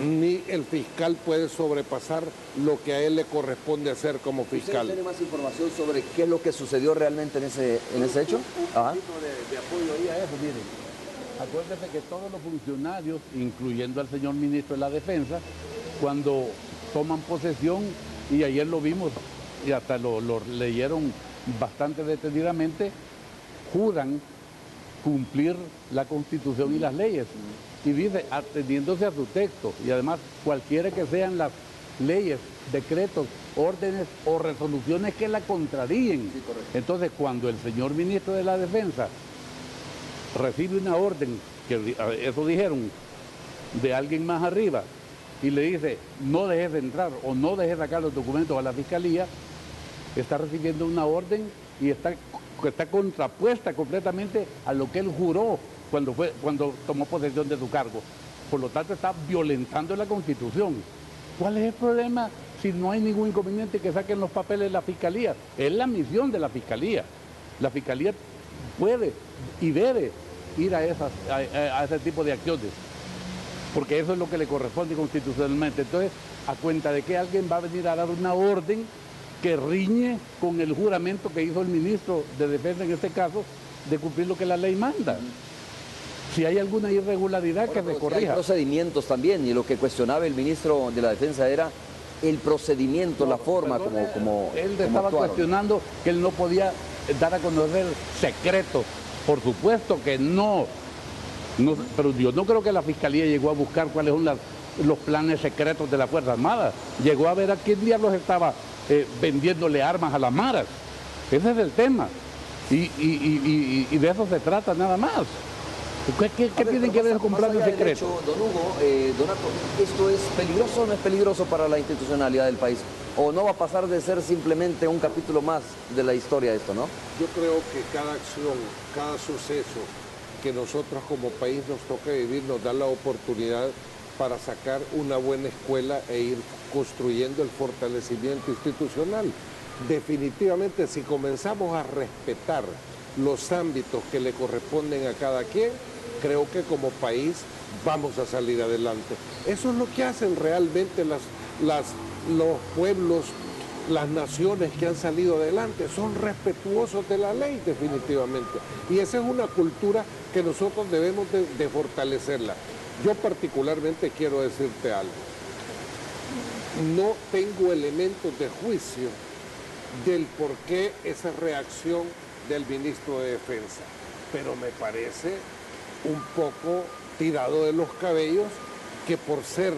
ni el fiscal puede sobrepasar lo que a él le corresponde hacer como fiscal. ¿Usted tiene más información sobre qué es lo que sucedió realmente en ese hecho? Un poquito de apoyo ahí a eso, miren. Acuérdese que todos los funcionarios, incluyendo al señor ministro de la Defensa, cuando toman posesión, y ayer lo vimos y hasta lo leyeron bastante detenidamente, juran cumplir la Constitución y las leyes. Y dice, atendiéndose a su texto, y además cualquiera que sean las leyes, decretos, órdenes o resoluciones que la contraríen. Sí, entonces, cuando el señor ministro de la Defensa recibe una orden, que eso dijeron, de alguien más arriba, y le dice, no dejes de entrar o no dejes de sacar los documentos a la Fiscalía, está recibiendo una orden y está contrapuesta completamente a lo que él juró cuando tomó posesión de su cargo. Por lo tanto, está violentando la Constitución. ¿Cuál es el problema si no hay ningún inconveniente que saquen los papeles de la Fiscalía? Es la misión de la Fiscalía. La Fiscalía puede y debe ir a ese tipo de acciones, porque eso es lo que le corresponde constitucionalmente. Entonces, ¿a cuenta de que alguien va a venir a dar una orden que riñe con el juramento que hizo el ministro de Defensa en este caso, de cumplir lo que la ley manda? Si hay alguna irregularidad, que se corrija. Hay procedimientos también, y lo que cuestionaba el ministro de la Defensa era el procedimiento, la forma como él estaba cuestionando que él no podía dar a conocer secretos. Por supuesto que no, pero yo no creo que la Fiscalía llegó a buscar cuáles son los planes secretos de la Fuerza Armada. Llegó a ver a quién diablos estaba vendiéndole armas a las maras. Ese es el tema. Y de eso se trata nada más. ¿Qué tienen que ver con planes secretos? Don Hugo, Donato, ¿esto es peligroso o no es peligroso para la institucionalidad del país? ¿O no va a pasar de ser simplemente un capítulo más de la historia esto, no? Yo creo que cada acción, cada suceso que nosotros como país nos toca vivir nos da la oportunidad para sacar una buena escuela e ir construyendo el fortalecimiento institucional. Definitivamente, si comenzamos a respetar los ámbitos que le corresponden a cada quien, creo que como país vamos a salir adelante. Eso es lo que hacen realmente los pueblos, las naciones que han salido adelante, son respetuosos de la ley definitivamente. Y esa es una cultura que nosotros debemos de fortalecerla. Yo particularmente quiero decirte algo. No tengo elementos de juicio del por qué esa reacción del ministro de Defensa, pero me parece un poco tirado de los cabellos que por ser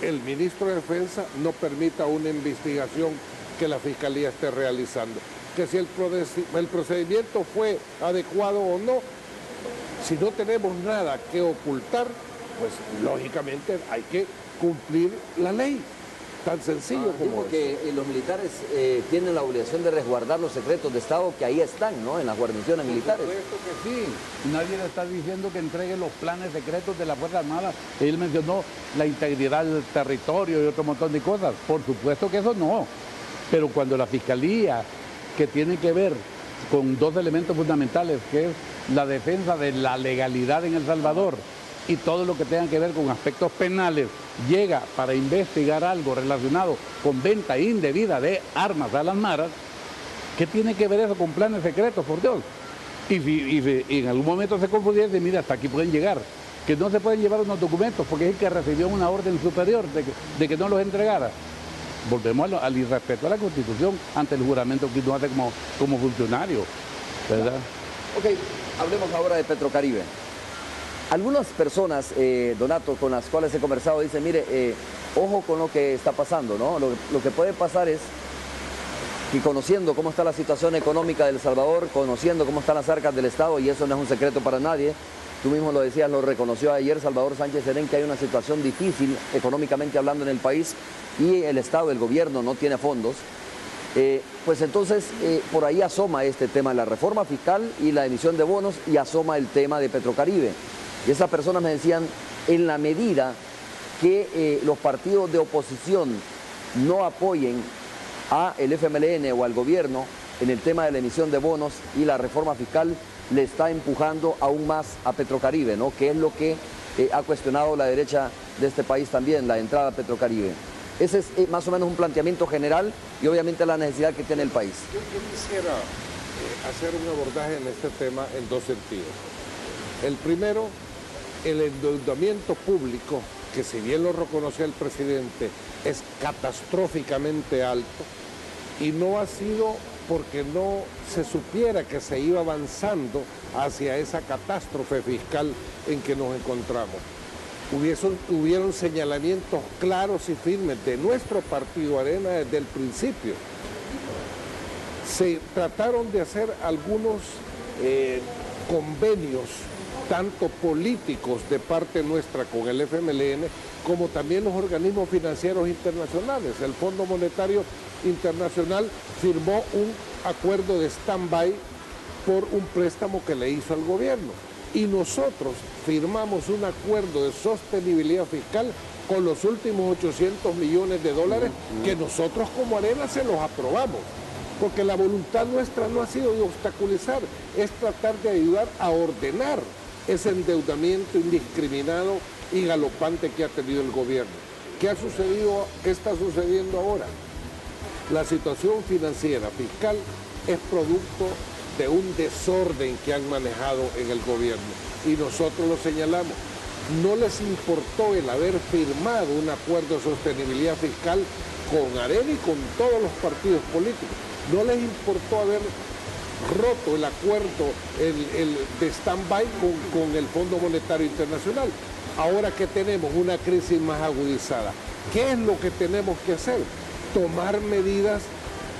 el ministro de Defensa no permita una investigación que la Fiscalía esté realizando. Que si el procedimiento fue adecuado o no, si no tenemos nada que ocultar, pues lógicamente hay que cumplir la ley. Tan sencillo como porque los militares tienen la obligación de resguardar los secretos de Estado que ahí están, ¿no? En las guarniciones militares. Por supuesto que sí. Nadie le está diciendo que entregue los planes secretos de la Fuerza Armada. Él mencionó la integridad del territorio y otro montón de cosas. Por supuesto que eso no. Pero cuando la Fiscalía, que tiene que ver con dos elementos fundamentales, que es la defensa de la legalidad en El Salvador y todo lo que tenga que ver con aspectos penales, llega para investigar algo relacionado con venta indebida de armas a las maras, ¿qué tiene que ver eso con planes secretos, por Dios? Y si en algún momento se confundiese, mira, hasta aquí pueden llegar, que no se pueden llevar unos documentos porque es el que recibió una orden superior de que no los entregara. Volvemos al irrespeto a la Constitución ante el juramento que uno hace como funcionario, ¿verdad? Ok, hablemos ahora de Petrocaribe. Algunas personas, Donato, con las cuales he conversado, dicen, mire, ojo con lo que está pasando, ¿no? Lo que puede pasar es que conociendo cómo está la situación económica de El Salvador, conociendo cómo están las arcas del Estado, y eso no es un secreto para nadie, tú mismo lo decías, lo reconoció ayer Salvador Sánchez Serén, que hay una situación difícil económicamente hablando en el país y el Estado, el gobierno no tiene fondos. Pues entonces por ahí asoma este tema de la reforma fiscal y la emisión de bonos, y asoma el tema de Petrocaribe. Y esas personas me decían, en la medida que los partidos de oposición no apoyen a el FMLN o al gobierno en el tema de la emisión de bonos y la reforma fiscal, le está empujando aún más a Petrocaribe, ¿no? Que es lo que ha cuestionado la derecha de este país también, la entrada a Petrocaribe. Ese es más o menos un planteamiento general y obviamente la necesidad que tiene el país. Yo quisiera hacer un abordaje en este tema en dos sentidos. El primero, el endeudamiento público, que si bien lo reconoció el presidente, es catastróficamente alto, y no ha sido porque no se supiera que se iba avanzando hacia esa catástrofe fiscal en que nos encontramos. Hubieron señalamientos claros y firmes de nuestro partido Arena desde el principio. Se trataron de hacer algunos convenios, tanto políticos de parte nuestra con el FMLN, como también los organismos financieros internacionales. El Fondo Monetario Internacional firmó un acuerdo de stand-by por un préstamo que le hizo al gobierno. Y nosotros firmamos un acuerdo de sostenibilidad fiscal con los últimos 800 millones de dólares que nosotros como Arena se los aprobamos. Porque la voluntad nuestra no ha sido de obstaculizar, es tratar de ayudar a ordenar ese endeudamiento indiscriminado y galopante que ha tenido el gobierno. ¿Qué ha sucedido? ¿Qué está sucediendo ahora? La situación financiera, fiscal, es producto de un desorden que han manejado en el gobierno. Y nosotros lo señalamos. No les importó el haber firmado un acuerdo de sostenibilidad fiscal con Arena y con todos los partidos políticos. No les importó haber roto el acuerdo de stand-by con el Fondo Monetario Internacional. Ahora que tenemos una crisis más agudizada, ¿qué es lo que tenemos que hacer? Tomar medidas,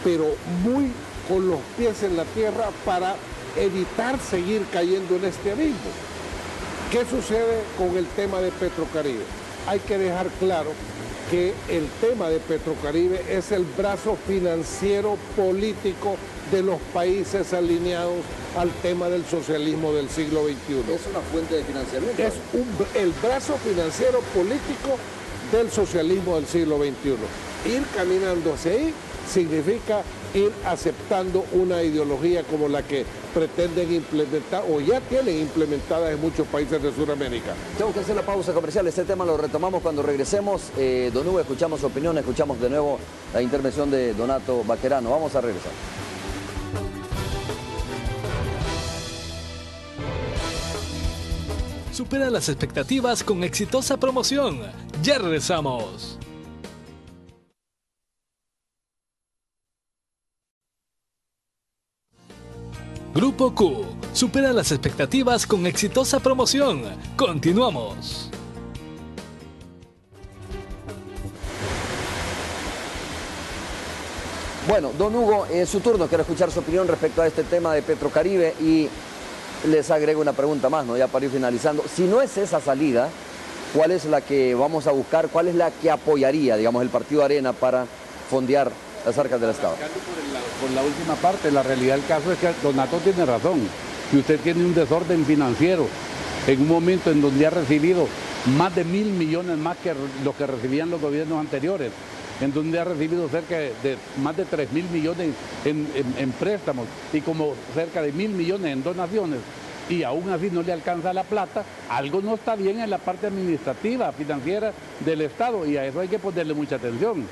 pero muy con los pies en la tierra para evitar seguir cayendo en este abismo. ¿Qué sucede con el tema de Petrocaribe? Hay que dejar claro que el tema de Petrocaribe es el brazo financiero político de los países alineados al tema del socialismo del siglo XXI. Es una fuente de financiamiento. Es el brazo financiero político del socialismo del siglo XXI. Ir caminando hacia ahí significa ir aceptando una ideología como la que pretenden implementar o ya tienen implementada en muchos países de Sudamérica. Tengo que hacer la pausa comercial, este tema lo retomamos cuando regresemos. Don Hugo, escuchamos su opinión, escuchamos de nuevo la intervención de Donato Baquerano. Vamos a regresar. Supera las expectativas con exitosa promoción. Ya regresamos. Grupo Q supera las expectativas con exitosa promoción. Continuamos. Bueno, don Hugo, es su turno. Quiero escuchar su opinión respecto a este tema de Petrocaribe y les agrego una pregunta más, ¿no? Ya para ir finalizando. Si no es esa salida, ¿cuál es la que vamos a buscar? ¿Cuál es la que apoyaría, digamos, el Partido Arena para fondear las arcas del Estado? Por la última parte, la realidad del caso es que Donato tiene razón. Si usted tiene un desorden financiero en un momento en donde ha recibido más de 1.000 millones más que lo que recibían los gobiernos anteriores, en donde ha recibido cerca de más de 3.000 millones en préstamos y como cerca de 1.000 millones en donaciones, y aún así no le alcanza la plata, algo no está bien en la parte administrativa, financiera del Estado, y a eso hay que ponerle mucha atención,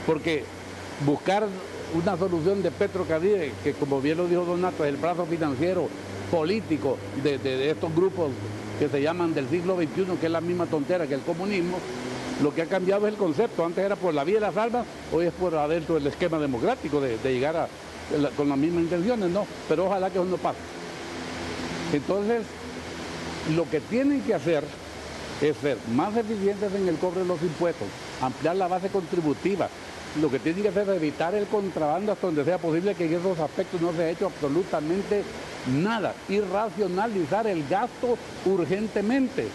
porque buscar una solución de Petrocaribe, que como bien lo dijo Donato, es el brazo financiero político de estos grupos que se llaman del siglo XXI, que es la misma tontera que el comunismo. Lo que ha cambiado es el concepto. Antes era por la vía de las armas, hoy es por adentro del esquema democrático de llegar con las mismas intenciones, ¿no? Pero ojalá que eso no pase. Entonces, lo que tienen que hacer es ser más eficientes en el cobro de los impuestos, ampliar la base contributiva. Lo que tienen que hacer es evitar el contrabando hasta donde sea posible, que en esos aspectos no se ha hecho absolutamente nada, y racionalizar el gasto urgentemente.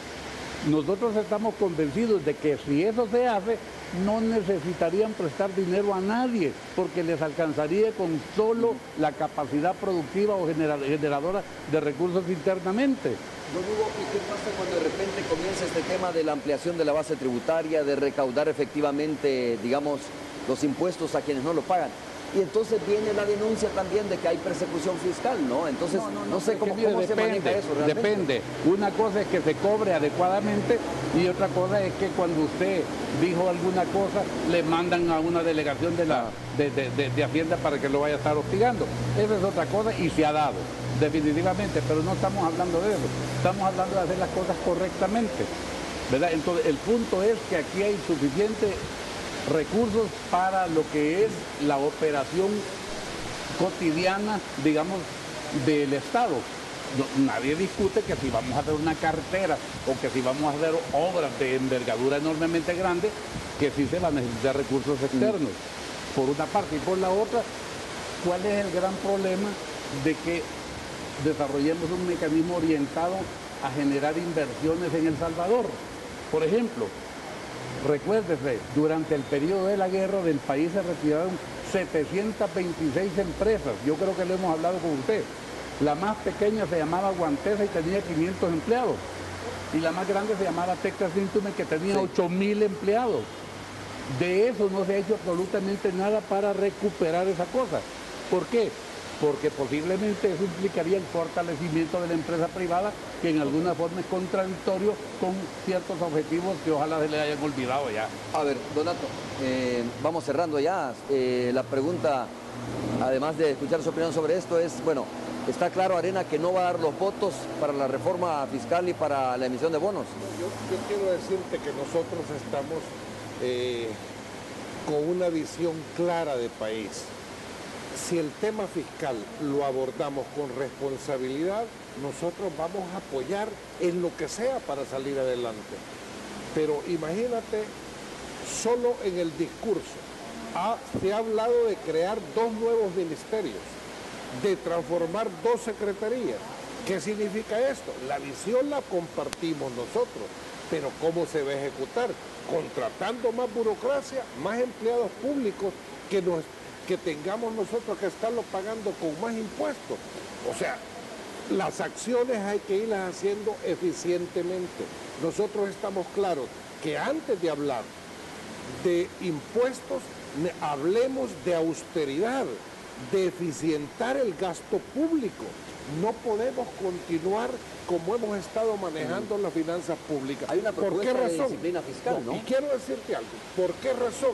Nosotros estamos convencidos de que si eso se hace, no necesitarían prestar dinero a nadie, porque les alcanzaría con solo la capacidad productiva o generadora de recursos internamente. Don Hugo, ¿y qué pasa cuando de repente comienza este tema de la ampliación de la base tributaria, de recaudar efectivamente, digamos, los impuestos a quienes no lo pagan? Y entonces viene la denuncia también de que hay persecución fiscal, ¿no? Entonces, no sé cómo se maneja eso realmente. Depende. Una cosa es que se cobre adecuadamente y otra cosa es que cuando usted dijo alguna cosa, le mandan a una delegación de Hacienda para que lo vaya a estar hostigando. Esa es otra cosa y se ha dado. definitivamente, pero no estamos hablando de eso, estamos hablando de hacer las cosas correctamente, ¿verdad? Entonces, el punto es que aquí hay suficientes recursos para lo que es la operación cotidiana, digamos, del Estado. Nadie discute que si vamos a hacer una carretera o que si vamos a hacer obras de envergadura enormemente grande, que sí se van a necesitar recursos externos, por una parte. Y por la otra, ¿cuál es el gran problema de que desarrollemos un mecanismo orientado a generar inversiones en El Salvador? Por ejemplo, recuérdese, durante el periodo de la guerra del país se retiraron 726 empresas. Yo creo que lo hemos hablado con usted. La más pequeña se llamaba Guantesa y tenía 500 empleados. Y la más grande se llamaba Texas Instruments, que tenía 8.000 empleados. De eso no se ha hecho absolutamente nada para recuperar esa cosa. ¿Por qué? Porque posiblemente eso implicaría el fortalecimiento de la empresa privada, que en alguna forma es contradictorio con ciertos objetivos que ojalá se le hayan olvidado ya. A ver, Donato, vamos cerrando ya. La pregunta, además de escuchar su opinión sobre esto, es, bueno, está claro, Arena, que no va a dar los votos para la reforma fiscal y para la emisión de bonos. Yo quiero decirte que nosotros estamos con una visión clara de país. Si el tema fiscal lo abordamos con responsabilidad, nosotros vamos a apoyar en lo que sea para salir adelante. Pero imagínate, solo en el discurso se ha hablado de crear 2 nuevos ministerios, de transformar 2 secretarías. ¿Qué significa esto? La visión la compartimos nosotros, pero ¿cómo se va a ejecutar? Contratando más burocracia, más empleados públicos que tengamos nosotros que estarlo pagando con más impuestos. O sea, las acciones hay que irlas haciendo eficientemente. Nosotros estamos claros que antes de hablar de impuestos, hablemos de austeridad, de eficientar el gasto público. No podemos continuar como hemos estado manejando las finanzas públicas. Hay una propuesta ¿Por qué razón? de disciplina fiscal, ¿no? Y quiero decirte algo. ¿Por qué razón?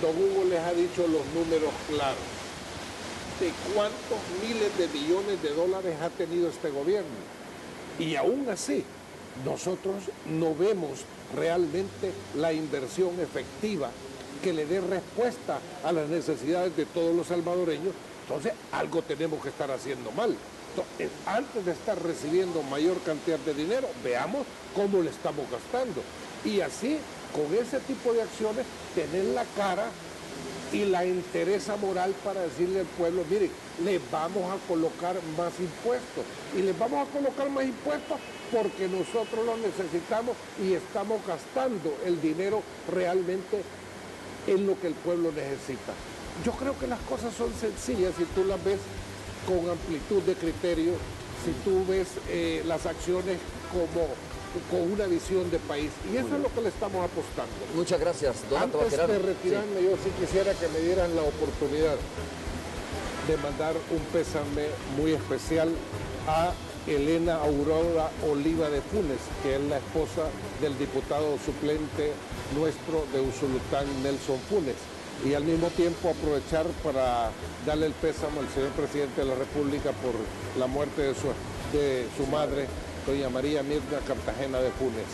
Don Hugo les ha dicho los números claros de cuántos miles de millones de dólares ha tenido este gobierno. Y aún así, nosotros no vemos realmente la inversión efectiva que le dé respuesta a las necesidades de todos los salvadoreños. Entonces, algo tenemos que estar haciendo mal. Entonces, antes de estar recibiendo mayor cantidad de dinero, veamos cómo le estamos gastando. Y así, con ese tipo de acciones, tener la cara y la entereza moral para decirle al pueblo, mire, les vamos a colocar más impuestos. Y les vamos a colocar más impuestos porque nosotros lo necesitamos y estamos gastando el dinero realmente en lo que el pueblo necesita. Yo creo que las cosas son sencillas si tú las ves con amplitud de criterio, si tú ves las acciones con una visión de país. Y eso es lo que le estamos apostando. Muchas gracias, Donato Antes Baquerano. de retirarme, yo sí quisiera que me dieran la oportunidad de mandar un pésame muy especial a Elena Aurora Oliva de Funes, que es la esposa del diputado suplente nuestro de Usulután, Nelson Funes. Y al mismo tiempo aprovechar para darle el pésame al señor presidente de la República por la muerte de su madre, doña María Mirna Cartagena de Funes.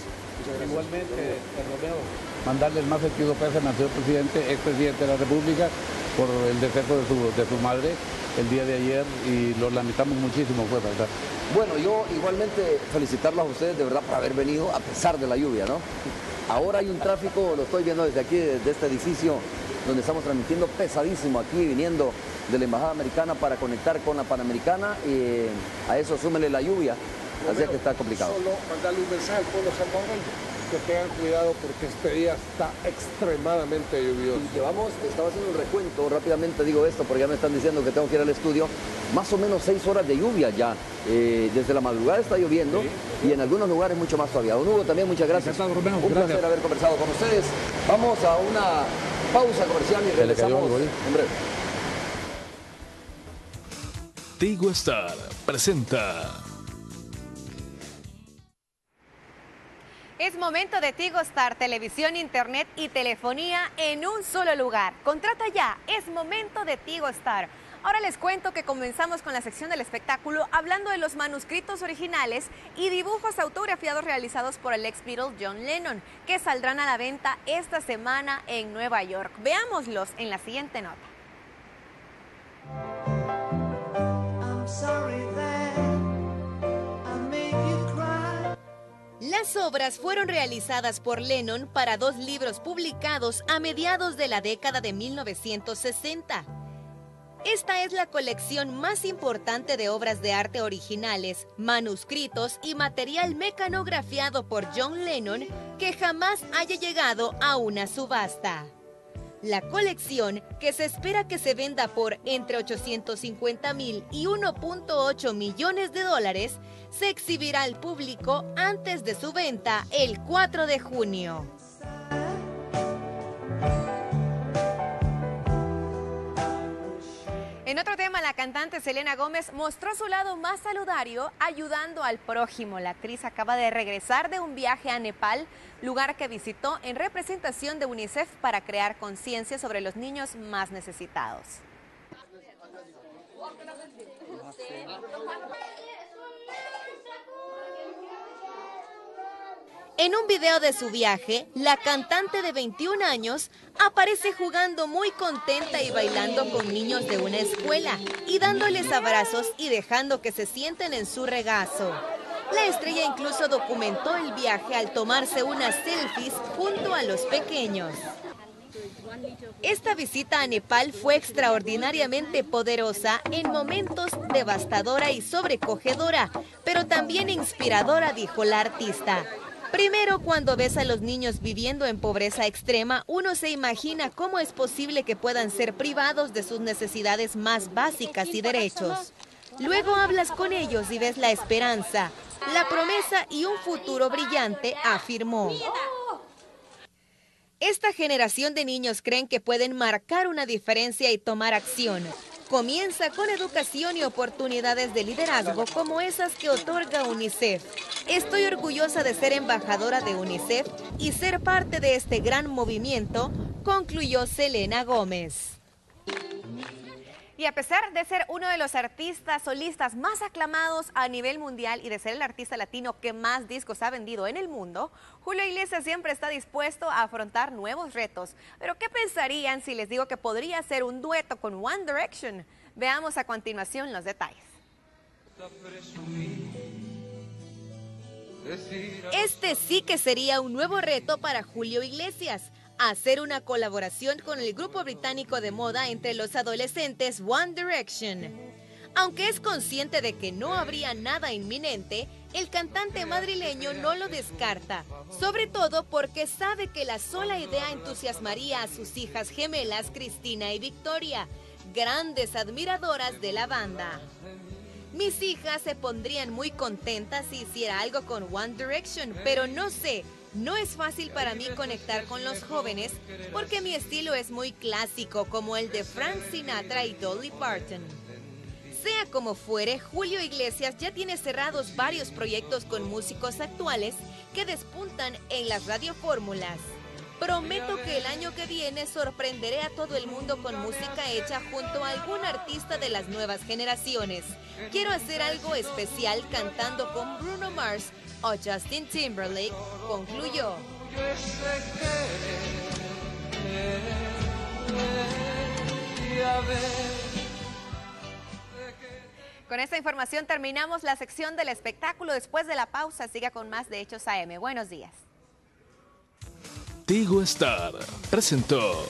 Igualmente, Romeo, mandarle el más sentido pésame al señor presidente, expresidente de la República, por el deceso de su madre el día de ayer, y lo lamentamos muchísimo, pues, ¿verdad? Bueno, yo igualmente felicitarlos a ustedes de verdad por haber venido a pesar de la lluvia, ¿no? Ahora hay un tráfico, lo estoy viendo desde aquí, desde este edificio, donde estamos transmitiendo pesadísimo aquí, viniendo de la Embajada Americana para conectar con la Panamericana, y a eso súmele la lluvia, así es que está complicado. Solo mandarle un mensaje al pueblo salvadoreño, que tengan cuidado porque este día está extremadamente lluvioso. Y llevamos, estaba haciendo un recuento, rápidamente digo esto porque ya me están diciendo que tengo que ir al estudio, más o menos 6 horas de lluvia ya, desde la madrugada está lloviendo, y en algunos lugares mucho más todavía. Don Hugo, también muchas gracias. Encantado, Romeo, un gracias. placer haber conversado con ustedes. Vamos a una pausa comercial y regresamos en breve. Tigo Star presenta. Es momento de Tigo Star, televisión, internet y telefonía en un solo lugar. Contrata ya, es momento de Tigo Star. Ahora les cuento que comenzamos con la sección del espectáculo hablando de los manuscritos originales y dibujos autografiados realizados por el ex Beatle John Lennon, que saldrán a la venta esta semana en Nueva York. Veámoslos en la siguiente nota. Las obras fueron realizadas por Lennon para 2 libros publicados a mediados de la década de 1960. Esta es la colección más importante de obras de arte originales, manuscritos y material mecanografiado por John Lennon que jamás haya llegado a una subasta. La colección, que se espera que se venda por entre 850,000 y 1.8 millones de dólares, se exhibirá al público antes de su venta el 4 de junio. En otro tema, la cantante Selena Gómez mostró su lado más solidario ayudando al prójimo. La actriz acaba de regresar de un viaje a Nepal, lugar que visitó en representación de UNICEF para crear conciencia sobre los niños más necesitados. En un video de su viaje, la cantante de 21 años aparece jugando muy contenta y bailando con niños de una escuela y dándoles abrazos y dejando que se sienten en su regazo. La estrella incluso documentó el viaje al tomarse unas selfies junto a los pequeños. Esta visita a Nepal fue extraordinariamente poderosa en momentos devastadora y sobrecogedora, pero también inspiradora, dijo la artista. Primero, cuando ves a los niños viviendo en pobreza extrema, uno se imagina cómo es posible que puedan ser privados de sus necesidades más básicas y derechos. Luego hablas con ellos y ves la esperanza, la promesa y un futuro brillante, afirmó. Esta generación de niños creen que pueden marcar una diferencia y tomar acción. Comienza con educación y oportunidades de liderazgo como esas que otorga UNICEF. Estoy orgullosa de ser embajadora de UNICEF y ser parte de este gran movimiento, concluyó Selena Gómez. Y a pesar de ser uno de los artistas solistas más aclamados a nivel mundial y de ser el artista latino que más discos ha vendido en el mundo, Julio Iglesias siempre está dispuesto a afrontar nuevos retos. Pero ¿qué pensarían si les digo que podría ser un dueto con One Direction? Veamos a continuación los detalles. Este sí que sería un nuevo reto para Julio Iglesias. Hacer una colaboración con el grupo británico de moda entre los adolescentes One Direction. Aunque es consciente de que no habría nada inminente, el cantante madrileño no lo descarta, sobre todo porque sabe que la sola idea entusiasmaría a sus hijas gemelas Cristina y Victoria, grandes admiradoras de la banda. Mis hijas se pondrían muy contentas si hiciera algo con One Direction, pero no sé. No es fácil para mí conectar con los jóvenes porque mi estilo es muy clásico, como el de Frank Sinatra y Dolly Parton. Sea como fuere, Julio Iglesias ya tiene cerrados varios proyectos con músicos actuales que despuntan en las radiofórmulas. Prometo que el año que viene sorprenderé a todo el mundo con música hecha junto a algún artista de las nuevas generaciones. Quiero hacer algo especial cantando con Bruno Mars o Justin Timberlake, concluyó. Con esta información terminamos la sección del espectáculo. Después de la pausa, siga con más de Hechos AM. Buenos días. Tigo Star presentó